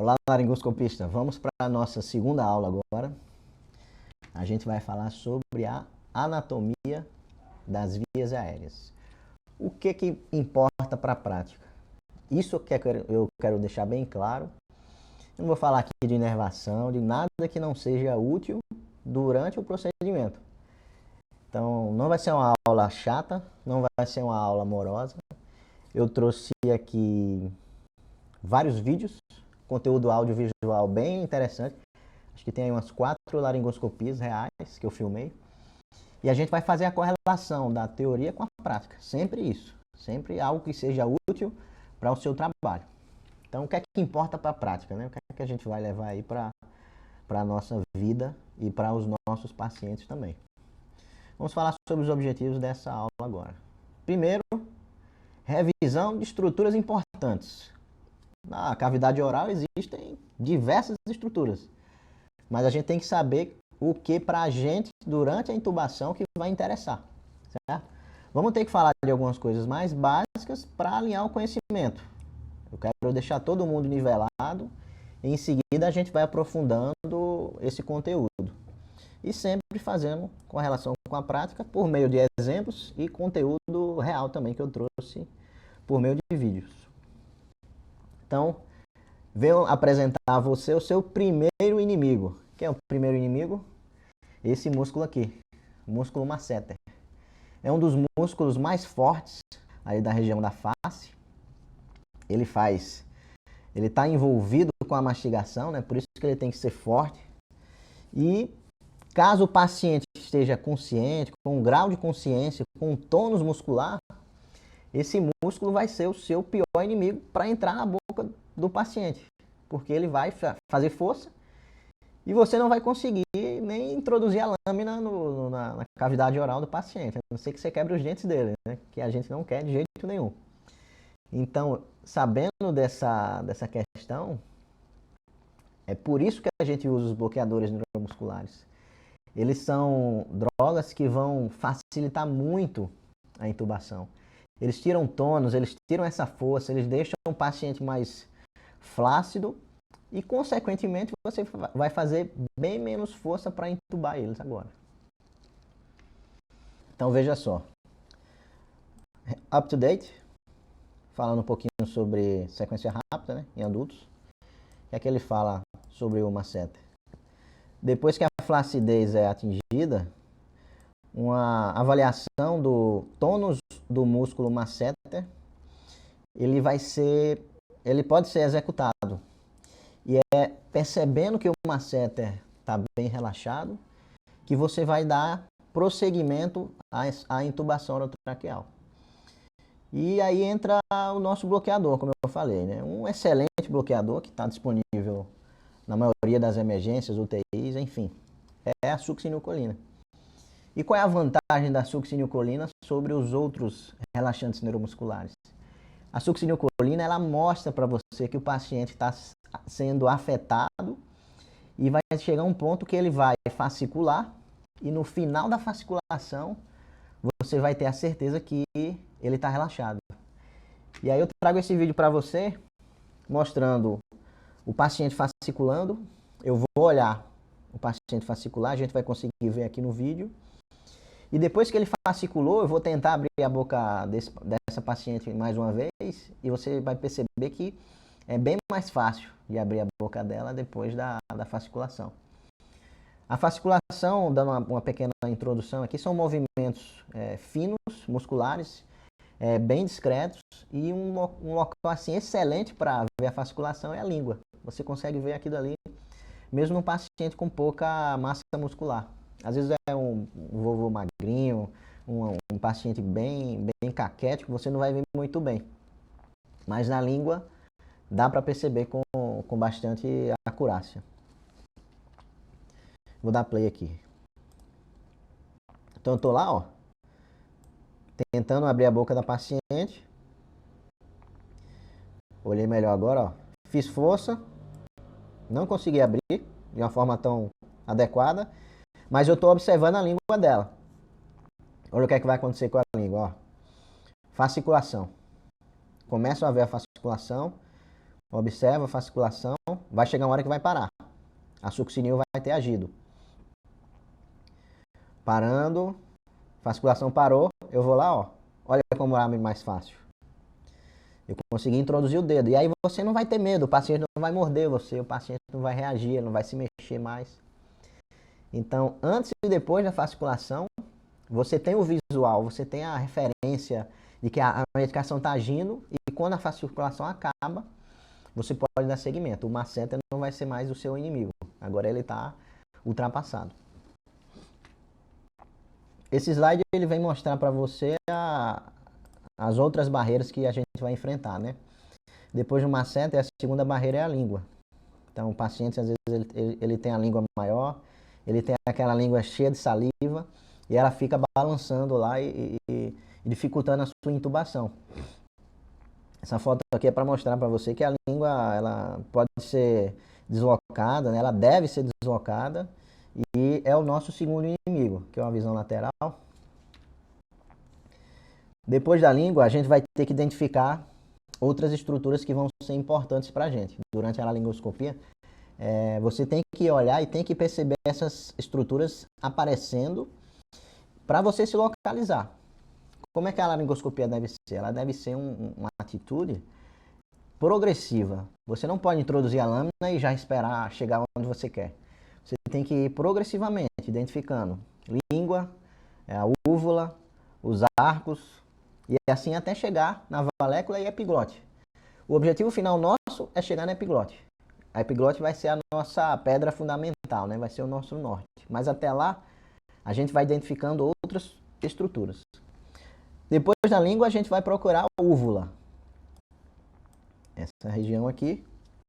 Olá, laringoscopista. Vamos para a nossa segunda aula agora. A gente vai falar sobre a anatomia das vias aéreas. O que importa para a prática? Isso que eu quero deixar bem claro. Eu não vou falar aqui de inervação, de nada que não seja útil durante o procedimento. Então, não vai ser uma aula chata, não vai ser uma aula amorosa. Eu trouxe aqui vários vídeos, conteúdo audiovisual bem interessante. Acho que tem aí umas 4 laringoscopias reais que eu filmei. E a gente vai fazer a correlação da teoria com a prática. Sempre isso. Sempre algo que seja útil para o seu trabalho. Então, o que é que importa para a prática, né? O que é que a gente vai levar aí para a nossa vida e para os nossos pacientes também. Vamos falar sobre os objetivos dessa aula agora. Primeiro, revisão de estruturas importantes. Na cavidade oral existem diversas estruturas, mas a gente tem que saber o que para a gente, durante a intubação, que vai interessar, certo? Vamos ter que falar de algumas coisas mais básicas para alinhar o conhecimento. Eu quero deixar todo mundo nivelado e em seguida a gente vai aprofundando esse conteúdo. E sempre fazendo com relação com a prática por meio de exemplos e conteúdo real também que eu trouxe por meio de vídeos. Então, venho apresentar a você o seu primeiro inimigo. Quem é o primeiro inimigo? Esse músculo aqui, o músculo masseter. É um dos músculos mais fortes aí da região da face. Ele está envolvido com a mastigação, né? Por isso que ele tem que ser forte. E caso o paciente esteja consciente, com um grau de consciência, com um tônus muscular, esse músculo vai ser o seu pior inimigo para entrar na boca do paciente. Porque ele vai fazer força e você não vai conseguir nem introduzir a lâmina na cavidade oral do paciente. A não ser que você quebre os dentes dele, né? Que a gente não quer de jeito nenhum. Então, sabendo dessa questão, é por isso que a gente usa os bloqueadores neuromusculares. Eles são drogas que vão facilitar muito a intubação. Eles tiram tônus, eles tiram essa força, eles deixam o paciente mais flácido e, consequentemente, você vai fazer bem menos força para intubar eles agora. Então, veja só. Up to date, falando um pouquinho sobre sequência rápida, né, em adultos. O que é que ele fala sobre o masseter? Depois que a flacidez é atingida, uma avaliação do tônus do músculo masseter, ele pode ser executado. E é percebendo que o masseter está bem relaxado que você vai dar prosseguimento à intubação orotraqueal. E aí entra o nosso bloqueador, como eu falei, né? Um excelente bloqueador que está disponível na maioria das emergências, UTIs, enfim, é a succinilcolina. E qual é a vantagem da succinilcolina sobre os outros relaxantes neuromusculares? A succinilcolina, ela mostra para você que o paciente está sendo afetado e vai chegar um ponto que ele vai fascicular e no final da fasciculação você vai ter a certeza que ele está relaxado. E aí eu trago esse vídeo para você mostrando o paciente fasciculando. Eu vou olhar o paciente fascicular, a gente vai conseguir ver aqui no vídeo. E depois que ele fasciculou, eu vou tentar abrir a boca dessa paciente mais uma vez e você vai perceber que é bem mais fácil de abrir a boca dela depois da fasciculação. A fasciculação, dando uma pequena introdução aqui, são movimentos finos, musculares, bem discretos e um local assim, excelente para ver a fasciculação é a língua. Você consegue ver aquilo ali, mesmo num paciente com pouca massa muscular. Às vezes é um vovô magrinho, um paciente bem caquético, você não vai ver muito bem. Mas na língua dá para perceber com bastante acurácia. Vou dar play aqui. Então eu estou lá, ó, tentando abrir a boca da paciente. Olhei melhor agora, ó. Fiz força, não consegui abrir de uma forma tão adequada, mas eu estou observando a língua dela. Olha o que é que vai acontecer com a língua, ó. Fasciculação. Começam a ver a fasciculação, observa a fasciculação, vai chegar uma hora que vai parar. A succinil vai ter agido. Parando, fasciculação parou, eu vou lá, ó. Olha como abre mais fácil. Eu consegui introduzir o dedo. E aí você não vai ter medo, o paciente não vai morder você, o paciente não vai reagir, não vai se mexer mais. Então, antes e depois da fasciculação, você tem o visual, você tem a referência de que a medicação está agindo e quando a fasciculação acaba, você pode dar seguimento. O masseter não vai ser mais o seu inimigo. Agora ele está ultrapassado. Esse slide ele vem mostrar para você as outras barreiras que a gente vai enfrentar, né? Depois do masseter, a segunda barreira é a língua. Então, o paciente, às vezes, ele tem a língua maior, ele tem aquela língua cheia de saliva e ela fica balançando lá e dificultando a sua intubação. Essa foto aqui é para mostrar para você que a língua ela pode ser deslocada, né? Ela deve ser deslocada e é o nosso segundo inimigo, que é uma visão lateral. Depois da língua, a gente vai ter que identificar outras estruturas que vão ser importantes para a gente. Durante a laringoscopia, você tem que olhar e tem que perceber essas estruturas aparecendo para você se localizar. Como é que a laringoscopia deve ser? Ela deve ser uma atitude progressiva. Você não pode introduzir a lâmina e já esperar chegar onde você quer. Você tem que ir progressivamente, identificando língua, a úvula, os arcos, e assim até chegar na valécula e epiglote. O objetivo final nosso é chegar na epiglote. A epiglote vai ser a nossa pedra fundamental, né? Vai ser o nosso norte. Mas até lá, a gente vai identificando outras estruturas. Depois da língua, a gente vai procurar a úvula. Essa região aqui,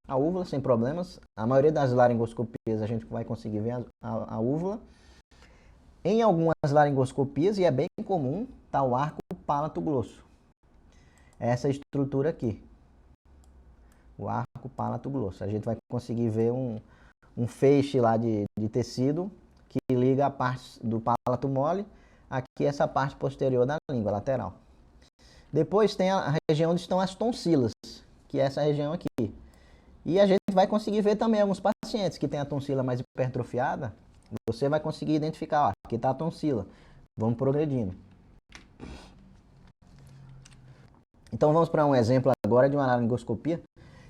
a úvula, sem problemas. A maioria das laringoscopias a gente vai conseguir ver a úvula. Em algumas laringoscopias, e é bem comum, está o arco palato-glosso. Essa estrutura aqui. O arco palato-glosso. A gente vai conseguir ver um feixe lá de tecido que liga a parte do palato mole aqui essa parte posterior da língua lateral. Depois tem a região onde estão as tonsilas, que é essa região aqui. E a gente vai conseguir ver também alguns pacientes que têm a tonsila mais hipertrofiada. Você vai conseguir identificar, ó, aqui está a tonsila. Vamos progredindo. Então vamos para um exemplo agora de uma laringoscopia.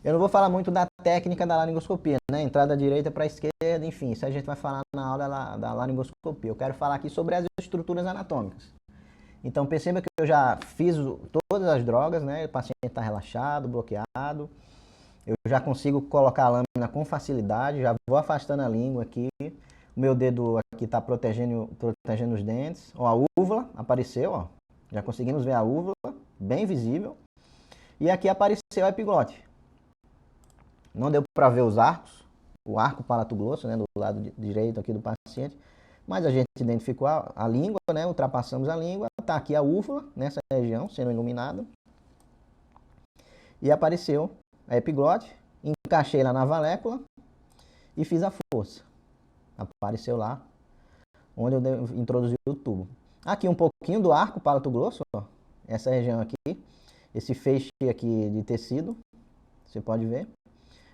Eu não vou falar muito da técnica da laringoscopia, né? Entrada direita para a esquerda, enfim, isso a gente vai falar na aula da laringoscopia. Eu quero falar aqui sobre as estruturas anatômicas. Então perceba que eu já fiz todas as drogas, né? O paciente está relaxado, bloqueado. Eu já consigo colocar a lâmina com facilidade, já vou afastando a língua aqui. O meu dedo aqui está protegendo os dentes. Ó, a úvula apareceu, ó. Já conseguimos ver a úvula, bem visível. E aqui apareceu a epiglote. Não deu para ver os arcos, o arco palato-glosso, né, do lado direito aqui do paciente. Mas a gente identificou a língua, né, ultrapassamos a língua. Está aqui a úvula, nessa região, sendo iluminada. E apareceu a epiglote. Encaixei lá na valécula e fiz a força. Apareceu lá, onde eu introduzi o tubo. Aqui um pouquinho do arco palato-glosso, ó. Essa região aqui, esse feixe aqui de tecido, você pode ver.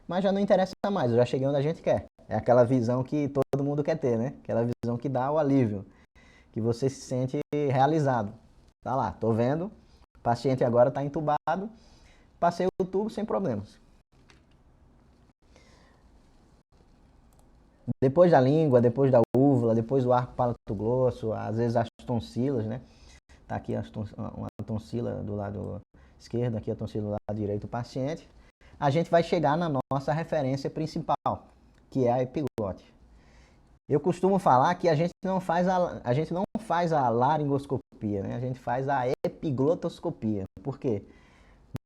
Mas já não interessa mais, eu já cheguei onde a gente quer. É aquela visão que todo mundo quer ter, né? Aquela visão que dá o alívio, que você se sente realizado. Tá lá, tô vendo, o paciente agora está entubado, passei o tubo sem problemas. Depois da língua, depois da úvula, depois do arco palato-glosso, às vezes as tonsilas, né? Tá aqui uma tonsila do lado esquerdo, aqui a tonsila do lado direito do paciente. A gente vai chegar na nossa referência principal, que é a epiglote. Eu costumo falar que a gente não faz a laringoscopia, né? A gente faz a epiglotoscopia. Por quê?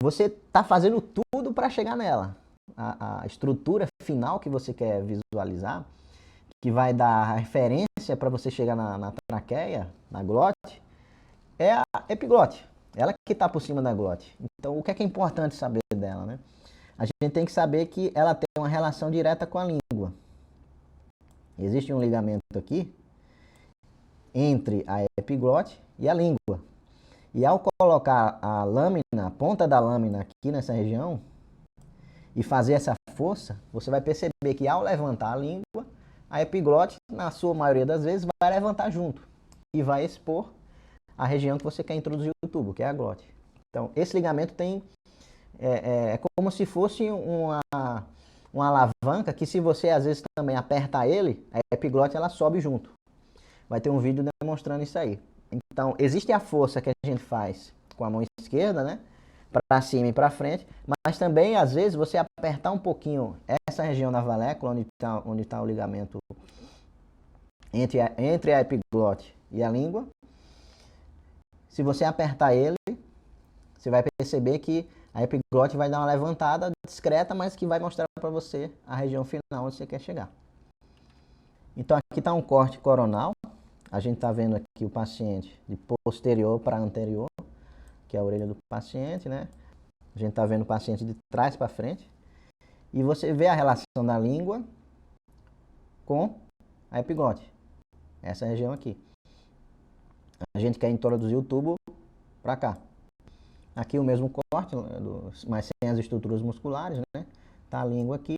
Você está fazendo tudo para chegar nela. A estrutura final que você quer visualizar, que vai dar a referência para você chegar na traqueia, na glote, é a epiglote. Ela que está por cima da glote. Então, o que é importante saber dela, né? A gente tem que saber que ela tem uma relação direta com a língua. Existe um ligamento aqui entre a epiglote e a língua. E ao colocar a lâmina, a ponta da lâmina aqui nessa região, e fazer essa força, você vai perceber que ao levantar a língua, a epiglote, na sua maioria das vezes, vai levantar junto e vai expor a região que você quer introduzir o tubo, que é a glote. Então, esse ligamento é como se fosse uma alavanca que, se você às vezes também apertar ele, a epiglote ela sobe junto. Vai ter um vídeo demonstrando isso aí. Então, existe a força que a gente faz com a mão esquerda, né? Para cima e para frente, mas também, às vezes, você apertar um pouquinho essa região da valécula, onde tá o ligamento entre a epiglote e a língua. Se você apertar ele, você vai perceber que a epiglote vai dar uma levantada discreta, mas que vai mostrar para você a região final onde você quer chegar. Então, aqui está um corte coronal. A gente está vendo aqui o paciente de posterior para anterior, que é a orelha do paciente, né? A gente está vendo o paciente de trás para frente. E você vê a relação da língua com a epiglote. Essa região aqui. A gente quer introduzir o tubo para cá. Aqui o mesmo corte, mas sem as estruturas musculares, né? Tá a língua aqui.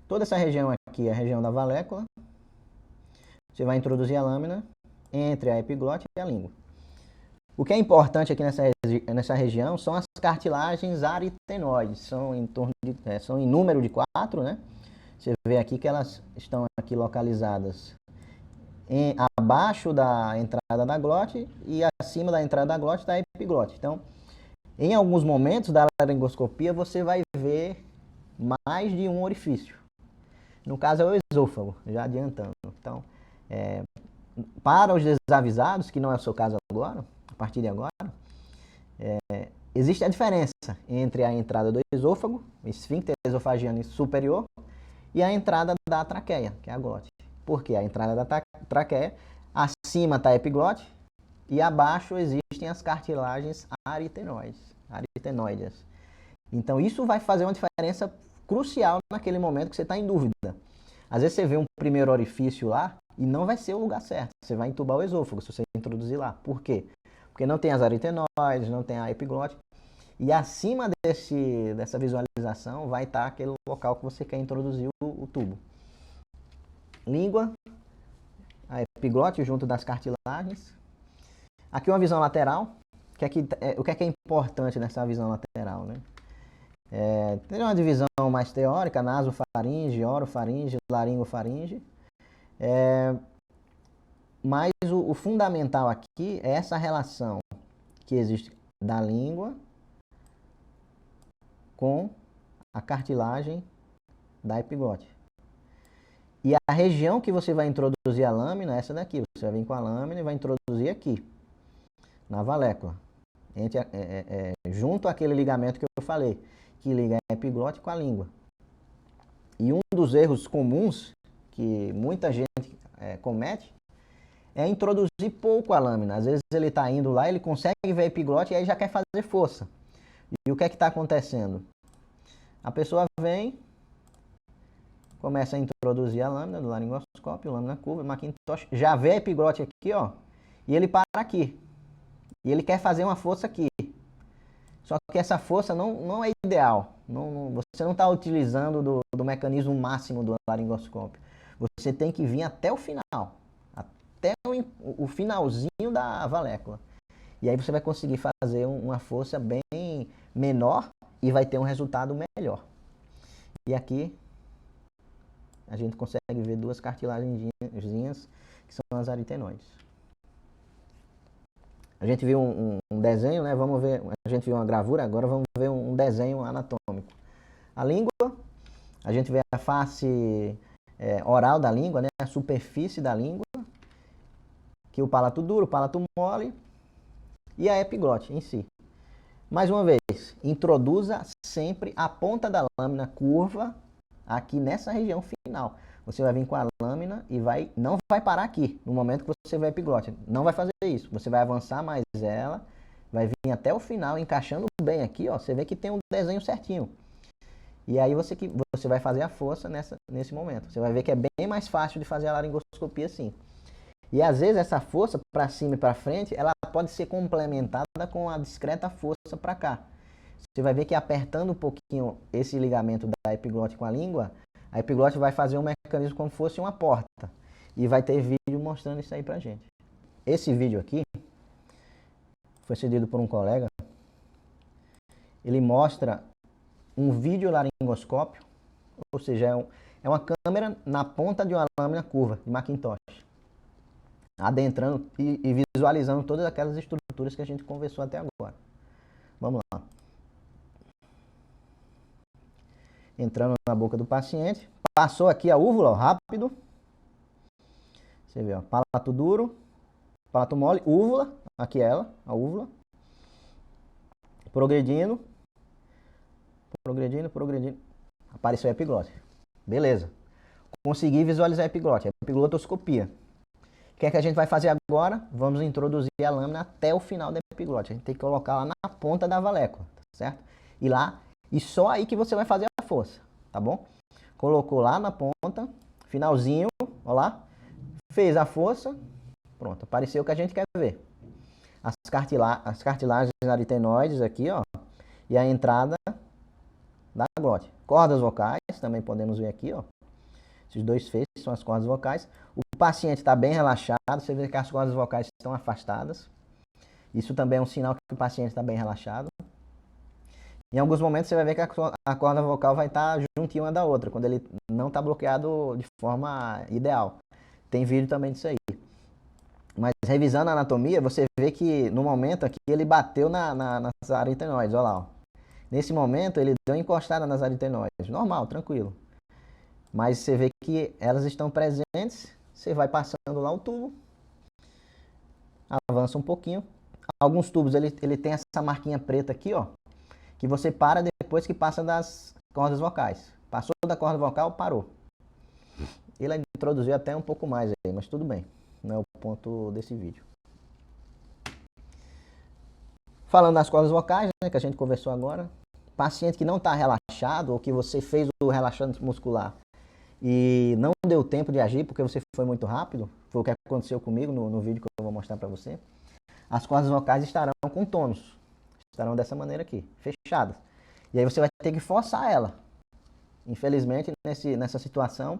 Toda essa região aqui é a região da valécula. Você vai introduzir a lâmina entre a epiglote e a língua. O que é importante aqui nessa região são as cartilagens aritenoides. São em número de 4, né? Você vê aqui que elas estão aqui localizadas abaixo da entrada da glote e acima da entrada da glote da epiglote. Então, em alguns momentos da laringoscopia, você vai ver mais de um orifício. No caso é o esôfago, já adiantando. Então, para os desavisados, que não é o seu caso agora, a partir de agora, existe a diferença entre a entrada do esôfago, esfíncter esofagiano superior, e a entrada da traqueia, que é a glote. Porque a entrada da traqueia, acima está a epiglote e abaixo existem as cartilagens aritenoides. Então isso vai fazer uma diferença crucial naquele momento que você está em dúvida. Às vezes você vê um primeiro orifício lá e não vai ser o lugar certo. Você vai entubar o esôfago se você introduzir lá. Por quê? Porque não tem as aritenoides, não tem a epiglote. E acima dessa visualização vai estar aquele local que você quer introduzir o tubo. Língua, a epiglote junto das cartilagens. Aqui uma visão lateral. O que é importante nessa visão lateral, né? Tem uma divisão mais teórica, nasofaringe, orofaringe, laringofaringe. Mas o fundamental aqui é essa relação que existe da língua com a cartilagem da epiglote. E a região que você vai introduzir a lâmina é essa daqui. Você vai vir com a lâmina e vai introduzir aqui, na valécula, junto àquele ligamento que eu falei, que liga a epiglote com a língua. E um dos erros comuns que muita gente comete é introduzir pouco a lâmina. Às vezes ele está indo lá, ele consegue ver a epiglote e aí já quer fazer força. E o que é que está acontecendo? A pessoa vem, começa a introduzir a lâmina do laringoscópio, lâmina curva, Macintosh, já vê a epiglote aqui, ó, e ele para aqui. E ele quer fazer uma força aqui. Só que essa força não é ideal. Você não está utilizando do mecanismo máximo do laringoscópio. Você tem que vir até o final. Até o finalzinho da valécula. E aí você vai conseguir fazer uma força bem menor e vai ter um resultado melhor. E aqui a gente consegue ver duas cartilagenzinhas que são as aritenoides. A gente viu um desenho, né? Vamos ver. A gente viu uma gravura, agora vamos ver um desenho anatômico. A língua, a gente vê a face oral da língua, né? A superfície da língua, que o palato duro, o palato mole e a epiglote em si. Mais uma vez, introduza sempre a ponta da lâmina curva aqui nessa região final. Você vai vir com a lâmina e não vai parar aqui, no momento que você vê a epiglote. Não vai fazer isso. Você vai avançar mais ela, vai vir até o final, encaixando bem aqui, ó. Você vê que tem um desenho certinho. E aí você vai fazer a força nesse momento. Você vai ver que é bem mais fácil de fazer a laringoscopia assim. E às vezes essa força para cima e para frente, ela pode ser complementada com a discreta força para cá. você vai ver que apertando um pouquinho esse ligamento da epiglote com a língua, a epiglote vai fazer um mecanismo como se fosse uma porta. E vai ter vídeo mostrando isso aí pra gente. Esse vídeo aqui foi cedido por um colega. Ele mostra um videolaringoscópio, ou seja, é uma câmera na ponta de uma lâmina curva de Macintosh, adentrando e visualizando todas aquelas estruturas que a gente conversou até agora. Vamos lá. Entrando na boca do paciente. Passou aqui a úvula, ó, rápido. Você vê, ó, palato duro, palato mole, úvula, aqui ela, a úvula. Progredindo. Apareceu a epiglote. Beleza. Consegui visualizar a epiglote, a epiglotoscopia. O que é que a gente vai fazer agora? Vamos introduzir a lâmina até o final da epiglote. A gente tem que colocar lá na ponta da valécula, certo? E lá, e só aí que você vai fazer a força, tá bom? Colocou lá na ponta, finalzinho, ó lá. Fez a força, pronto, apareceu o que a gente quer ver. As cartilagens aritenoides aqui, ó, e a entrada da glote. Cordas vocais, também podemos ver aqui, ó. Esses dois feixes são as cordas vocais. O paciente está bem relaxado, você vê que as cordas vocais estão afastadas. Isso também é um sinal que o paciente está bem relaxado. Em alguns momentos você vai ver que a corda vocal vai estar juntinha uma da outra, quando ele não está bloqueado de forma ideal. Tem vídeo também disso aí. Mas revisando a anatomia, você vê que no momento aqui ele bateu nas aritenoides, olha lá. Ó. Nesse momento ele deu encostada nas aritenoides, normal, tranquilo. Mas você vê que elas estão presentes, você vai passando lá o tubo, avança um pouquinho. Alguns tubos ele tem essa marquinha preta aqui, ó, que você para depois que passa das cordas vocais. Passou da corda vocal, parou. Ele introduziu até um pouco mais aí, mas tudo bem. Não é o ponto desse vídeo. Falando das cordas vocais, né, que a gente conversou agora. Paciente que não está relaxado ou que você fez o relaxante muscular e não deu tempo de agir porque você foi muito rápido, foi o que aconteceu comigo no vídeo que eu vou mostrar para você. As cordas vocais estarão com tônus. Estarão dessa maneira aqui, fechadas. E aí você vai ter que forçar ela. Infelizmente, nessa situação,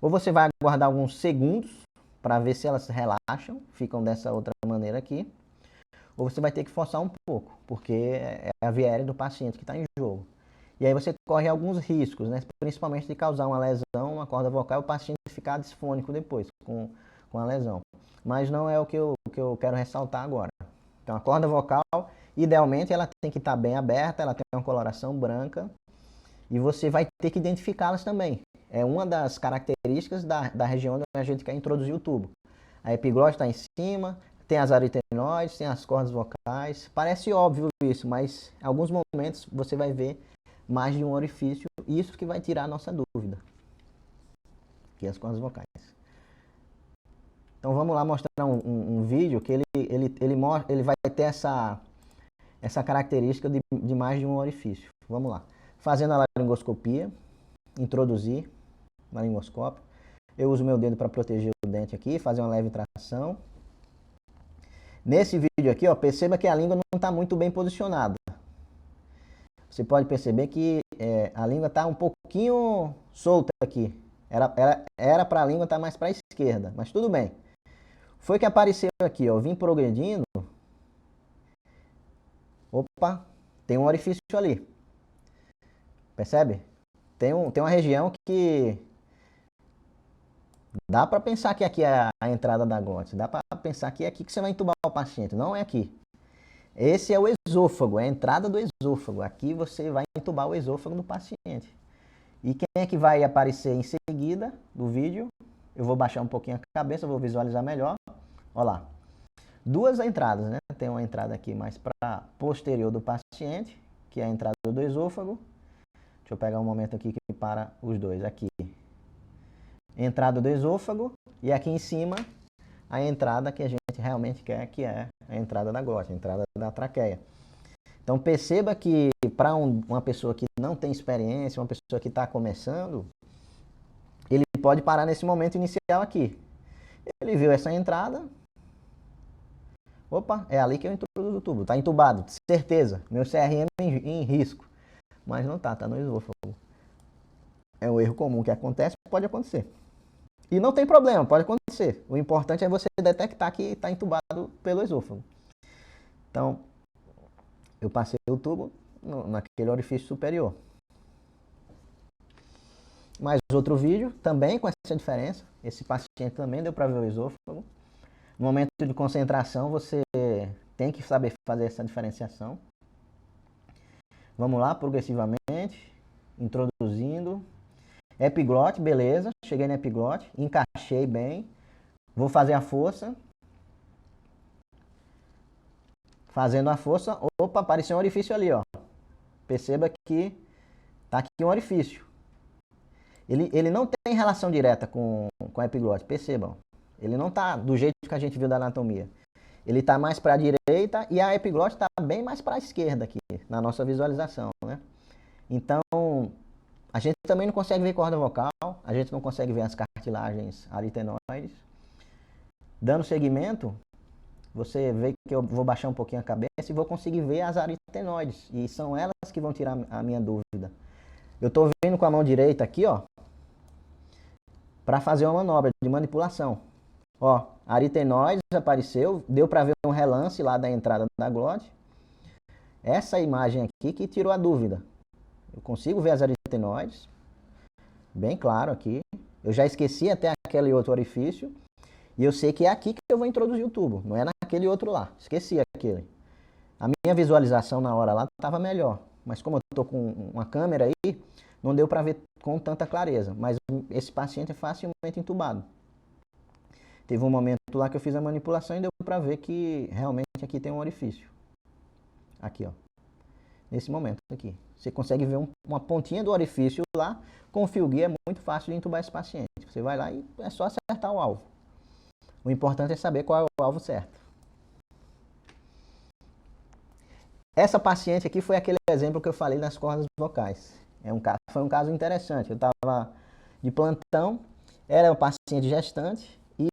ou você vai aguardar alguns segundos para ver se elas relaxam, ficam dessa outra maneira aqui, ou você vai ter que forçar um pouco, porque é a via aérea do paciente que está em jogo. E aí você corre alguns riscos, né? Principalmente de causar uma lesão, uma corda vocal, e o paciente ficar disfônico depois com a lesão. Mas não é o que eu quero ressaltar agora. Então a corda vocal, idealmente, ela tem que estar bem aberta, ela tem uma coloração branca, e você vai ter que identificá-las também. É uma das características da região onde a gente quer introduzir o tubo. A epiglote está em cima, tem as aritenoides, tem as cordas vocais. Parece óbvio isso, mas em alguns momentos você vai ver mais de um orifício. Isso que vai tirar a nossa dúvida. Aqui as cordas vocais. Então vamos lá mostrar um vídeo que ele vai ter essa característica de mais de um orifício. Vamos lá. Fazendo a laringoscopia, introduzir laringoscópio. Eu uso meu dedo para proteger o dente aqui, fazer uma leve tração. Nesse vídeo aqui, ó, perceba que a língua não está muito bem posicionada. Você pode perceber que a língua está um pouquinho solta aqui. Era para a língua estar mais para a esquerda, mas tudo bem. Foi que apareceu aqui, ó, eu vim progredindo. Opa, tem um orifício ali. Percebe? Tem uma região que dá para pensar que aqui é a entrada da glote. Dá para pensar que é aqui que você vai entubar o paciente. Não é aqui. Esse é o esôfago, é a entrada do esôfago. Aqui você vai entubar o esôfago do paciente. E quem é que vai aparecer em seguida do vídeo? Eu vou baixar um pouquinho a cabeça, vou visualizar melhor. Olha lá. Duas entradas, né? Tem uma entrada aqui mais para posterior do paciente, que é a entrada do esôfago. Deixa eu pegar um momento aqui que para os dois. Aqui. Entrada do esôfago. E aqui em cima, a entrada que a gente realmente quer, que é a entrada da glote, a entrada da traqueia. Então perceba que para uma pessoa que não tem experiência, uma pessoa que está começando, ele pode parar nesse momento inicial aqui. Ele viu essa entrada, Opa, é ali que eu introduzo o tubo. Tá entubado, certeza. Meu CRM em risco. Mas não tá no esôfago. É um erro comum que acontece, pode acontecer. E não tem problema, pode acontecer. O importante é você detectar que está entubado pelo esôfago. Então, eu passei o tubo naquele orifício superior. Mais outro vídeo, também com essa diferença. Esse paciente também deu para ver o esôfago. No momento de concentração, você tem que saber fazer essa diferenciação. Vamos lá, progressivamente, introduzindo. Epiglote, beleza. Cheguei na epiglote, encaixei bem. Vou fazer a força. Fazendo a força, opa, apareceu um orifício ali, ó. Perceba que tá aqui um orifício. Ele não tem relação direta com a epiglote, percebam. Ele não tá do jeito que a gente viu da anatomia. Ele tá mais para a direita e a epiglote tá bem mais para a esquerda aqui, na nossa visualização, né? Então, a gente também não consegue ver corda vocal, a gente não consegue ver as cartilagens aritenoides. Dando seguimento, você vê que eu vou baixar um pouquinho a cabeça e vou conseguir ver as aritenoides. E são elas que vão tirar a minha dúvida. Eu estou vindo com a mão direita aqui, ó, para fazer uma manobra de manipulação. Ó, aritenoides apareceu, deu para ver um relance lá da entrada da glote. Essa imagem aqui que tirou a dúvida. Eu consigo ver as aritenoides, bem claro aqui. Eu já esqueci até aquele outro orifício. E eu sei que é aqui que eu vou introduzir o tubo, não é naquele outro lá. Esqueci aquele. A minha visualização na hora lá estava melhor. Mas como eu estou com uma câmera aí, não deu para ver com tanta clareza. Mas esse paciente é facilmente entubado. Teve um momento lá que eu fiz a manipulação e deu para ver que realmente aqui tem um orifício. Aqui, ó. Nesse momento aqui. Você consegue ver uma pontinha do orifício lá. Com o fio guia é muito fácil de entubar esse paciente. Você vai lá e é só acertar o alvo. O importante é saber qual é o alvo certo. Essa paciente aqui foi aquele exemplo que eu falei nas cordas vocais. Foi um caso interessante. Eu estava de plantão, era uma paciente gestante e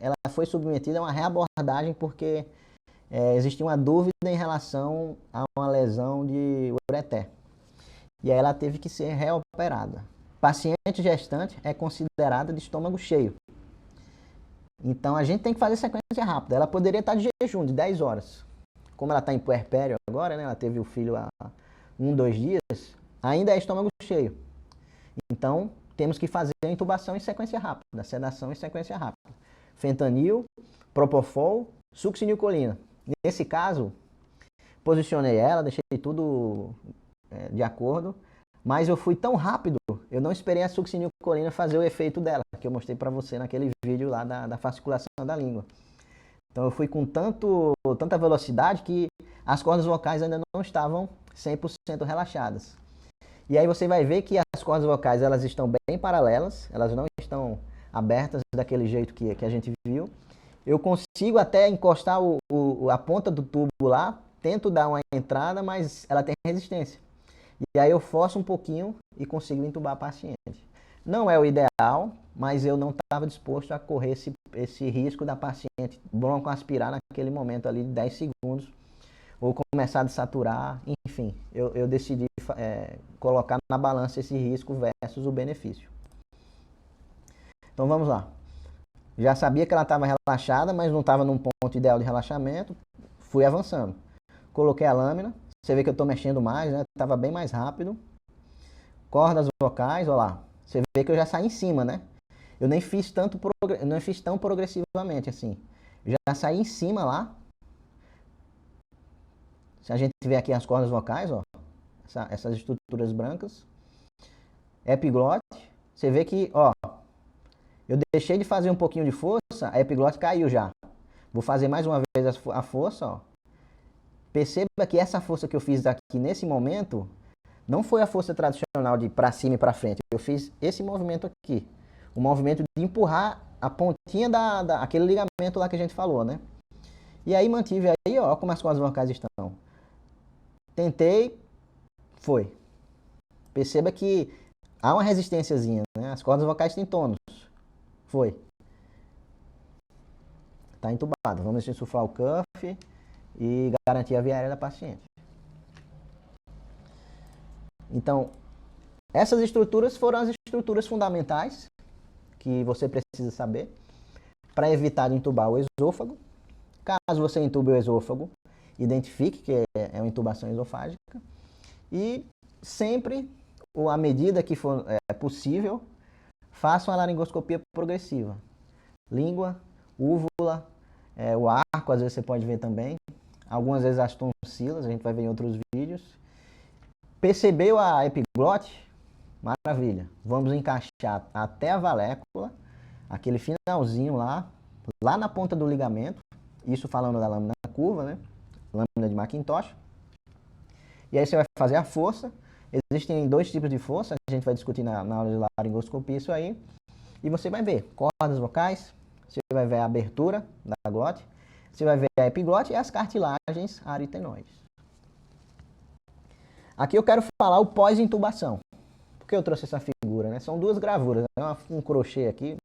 ela foi submetida a uma reabordagem porque existia uma dúvida em relação a uma lesão de ureter. E aí ela teve que ser reoperada. Paciente gestante é considerada de estômago cheio. Então a gente tem que fazer sequência rápida. Ela poderia estar de jejum de 10 horas. Como ela está em puerpério agora, né? Ela teve o filho há 2 dias, ainda é estômago cheio. Então temos que fazer a intubação em sequência rápida, sedação em sequência rápida. Fentanil, propofol, succinilcolina. Nesse caso, posicionei ela, deixei tudo de acordo, mas eu fui tão rápido, eu não esperei a succinilcolina fazer o efeito dela, que eu mostrei para você naquele vídeo lá da fasciculação da língua. Então eu fui com tanta velocidade que as cordas vocais ainda não estavam 100% relaxadas. E aí você vai ver que as cordas vocais elas estão bem paralelas, elas não estão abertas daquele jeito que a gente viu. Eu consigo até encostar a ponta do tubo lá, tento dar uma entrada, mas ela tem resistência. E aí eu forço um pouquinho e consigo entubar a paciente. Não é o ideal, mas eu não estava disposto a correr esse risco da paciente broncoaspirar naquele momento ali de 10 segundos, ou começar a desaturar, enfim. Eu decidi colocar na balança esse risco versus o benefício. Então vamos lá. Já sabia que ela estava relaxada, mas não estava num ponto ideal de relaxamento. Fui avançando. Coloquei a lâmina. Você vê que eu estou mexendo mais, né? Estava bem mais rápido. Cordas vocais, olha lá. Você vê que eu já saí em cima, né? Eu nem fiz tão progressivamente assim. Eu já saí em cima lá. Se a gente vê aqui as cordas vocais, ó, essas estruturas brancas. Epiglote. Você vê que, ó, eu deixei de fazer um pouquinho de força, a epiglote caiu já. Vou fazer mais uma vez a força, ó. Perceba que essa força que eu fiz aqui nesse momento não foi a força tradicional de para cima e para frente. Eu fiz esse movimento aqui. O movimento de empurrar a pontinha aquele ligamento lá que a gente falou, né? E aí mantive aí, ó, como as cordas vocais estão. Tentei, foi. Perceba que há uma resistênciazinha, né? As cordas vocais têm tônus. Foi. está entubado. Vamos insuflar o cuff e garantir a via aérea da paciente. Então, essas estruturas foram as estruturas fundamentais que você precisa saber para evitar de entubar o esôfago. Caso você entube o esôfago, identifique que é uma intubação esofágica e sempre, à medida que for possível, faça uma laringoscopia progressiva. Língua, úvula, o arco, às vezes você pode ver também. Algumas vezes as tonsilas, a gente vai ver em outros vídeos. Percebeu a epiglote? Maravilha. Vamos encaixar até a valécula, aquele finalzinho lá na ponta do ligamento. Isso falando da lâmina curva, né? Lâmina de Macintosh. E aí você vai fazer a força. Existem dois tipos de força, a gente vai discutir na aula de laringoscopia isso aí. E você vai ver cordas vocais, você vai ver a abertura da glote, você vai ver a epiglote e as cartilagens aritenoides. Aqui eu quero falar o pós-intubação. Por que eu trouxe essa figura, né? São duas gravuras, um crochê aqui,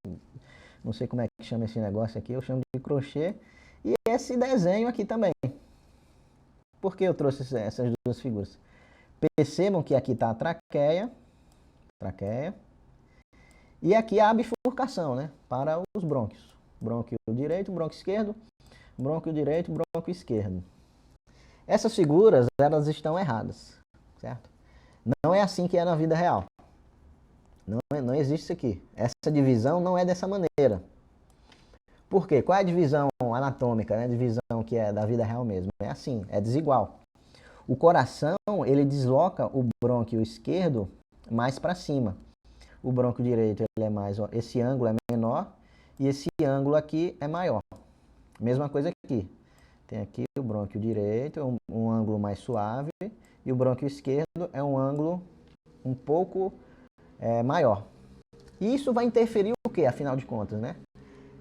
não sei como é que chama esse negócio aqui, eu chamo de crochê. E esse desenho aqui também. Por que eu trouxe essas duas figuras? Percebam que aqui está a traqueia, e aqui a bifurcação, né? Para os brônquios. Brônquio direito, brônquio esquerdo, brônquio direito, brônquio esquerdo. Essas figuras, elas estão erradas, certo? Não é assim que é na vida real. Não existe isso aqui. Essa divisão não é dessa maneira. Por quê? Qual é a divisão anatômica, né? A divisão que é da vida real mesmo? É assim, é desigual. O coração, ele desloca o brônquio esquerdo mais para cima. O brônquio direito, ele é mais, ó, esse ângulo é menor e esse ângulo aqui é maior. Mesma coisa aqui. Tem aqui o brônquio direito, é um ângulo mais suave, e o brônquio esquerdo é um ângulo um pouco maior. E isso vai interferir o quê, afinal de contas, né?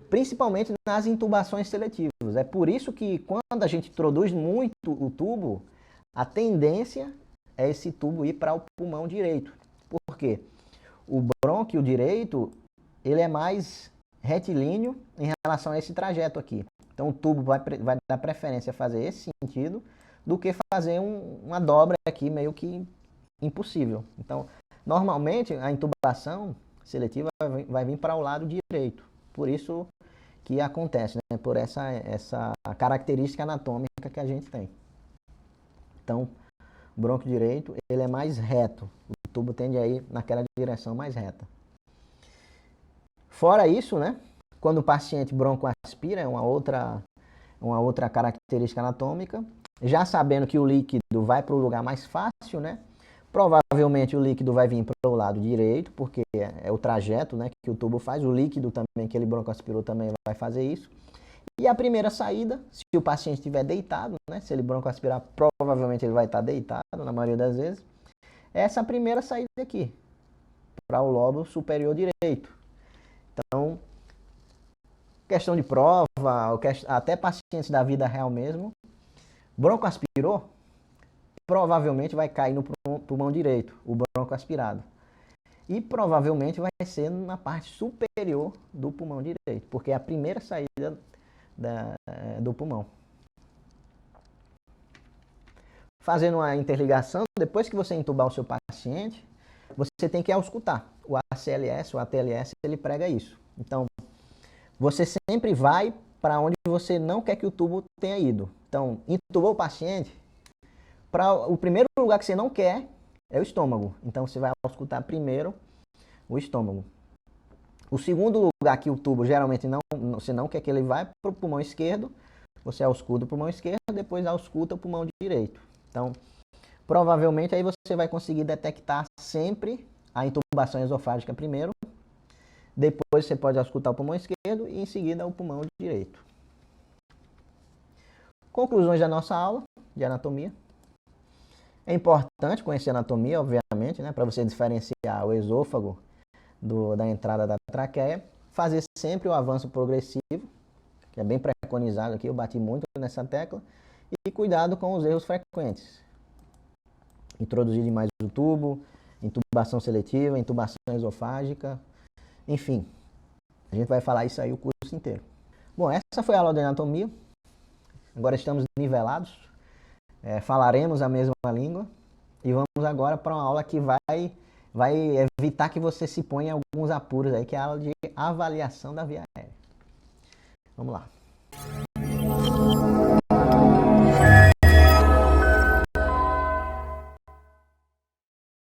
Principalmente nas intubações seletivas. É por isso que quando a gente introduz muito o tubo, a tendência é esse tubo ir para o pulmão direito. Por quê? O brônquio direito, ele é mais retilíneo em relação a esse trajeto aqui. Então o tubo vai dar preferência a fazer esse sentido do que fazer uma dobra aqui meio que impossível. Então, normalmente a intubação seletiva vai vir para o lado direito. Por isso que acontece, né? Por essa característica anatômica que a gente tem. Então, o brônquio direito, ele é mais reto. O tubo tende a ir naquela direção mais reta. Fora isso, né? Quando o paciente broncoaspira, é uma outra característica anatômica. Já sabendo que o líquido vai para o lugar mais fácil, né? Provavelmente o líquido vai vir para o lado direito, porque é o trajeto, né, que o tubo faz. O líquido também, que ele broncoaspirou, também vai fazer isso. E a primeira saída, se o paciente estiver deitado, né, se ele broncoaspirar, provavelmente ele vai estar deitado, na maioria das vezes. Essa primeira saída aqui, para o lobo superior direito. Então, questão de prova, até pacientes da vida real mesmo, broncoaspirou, provavelmente vai cair no pulmão direito, o bronco aspirado. E provavelmente vai ser na parte superior do pulmão direito, porque é a primeira saída do pulmão. Fazendo uma interligação, depois que você entubar o seu paciente, você tem que auscultar. O ACLS, o ATLS, ele prega isso. Então, você sempre vai para onde você não quer que o tubo tenha ido. Então, intubou o paciente, o primeiro lugar que você não quer é o estômago. Então você vai auscultar primeiro o estômago. O segundo lugar que o tubo geralmente você não quer que ele vá para o pulmão esquerdo, você ausculta o pulmão esquerdo, depois ausculta o pulmão direito. Então, provavelmente aí você vai conseguir detectar sempre a intubação esofágica primeiro, depois você pode auscultar o pulmão esquerdo e em seguida o pulmão direito. Conclusões da nossa aula de anatomia. É importante conhecer a anatomia, obviamente, né, para você diferenciar o esôfago da entrada da traqueia. Fazer sempre o avanço progressivo, que é bem preconizado aqui, eu bati muito nessa tecla. E cuidado com os erros frequentes. Introduzir demais o tubo, intubação seletiva, intubação esofágica, enfim. A gente vai falar isso aí o curso inteiro. Bom, essa foi a aula de anatomia. Agora estamos nivelados. Falaremos a mesma língua. E vamos agora para uma aula que vai evitar que você se ponha em alguns apuros aí, que é a aula de avaliação da via aérea. Vamos lá.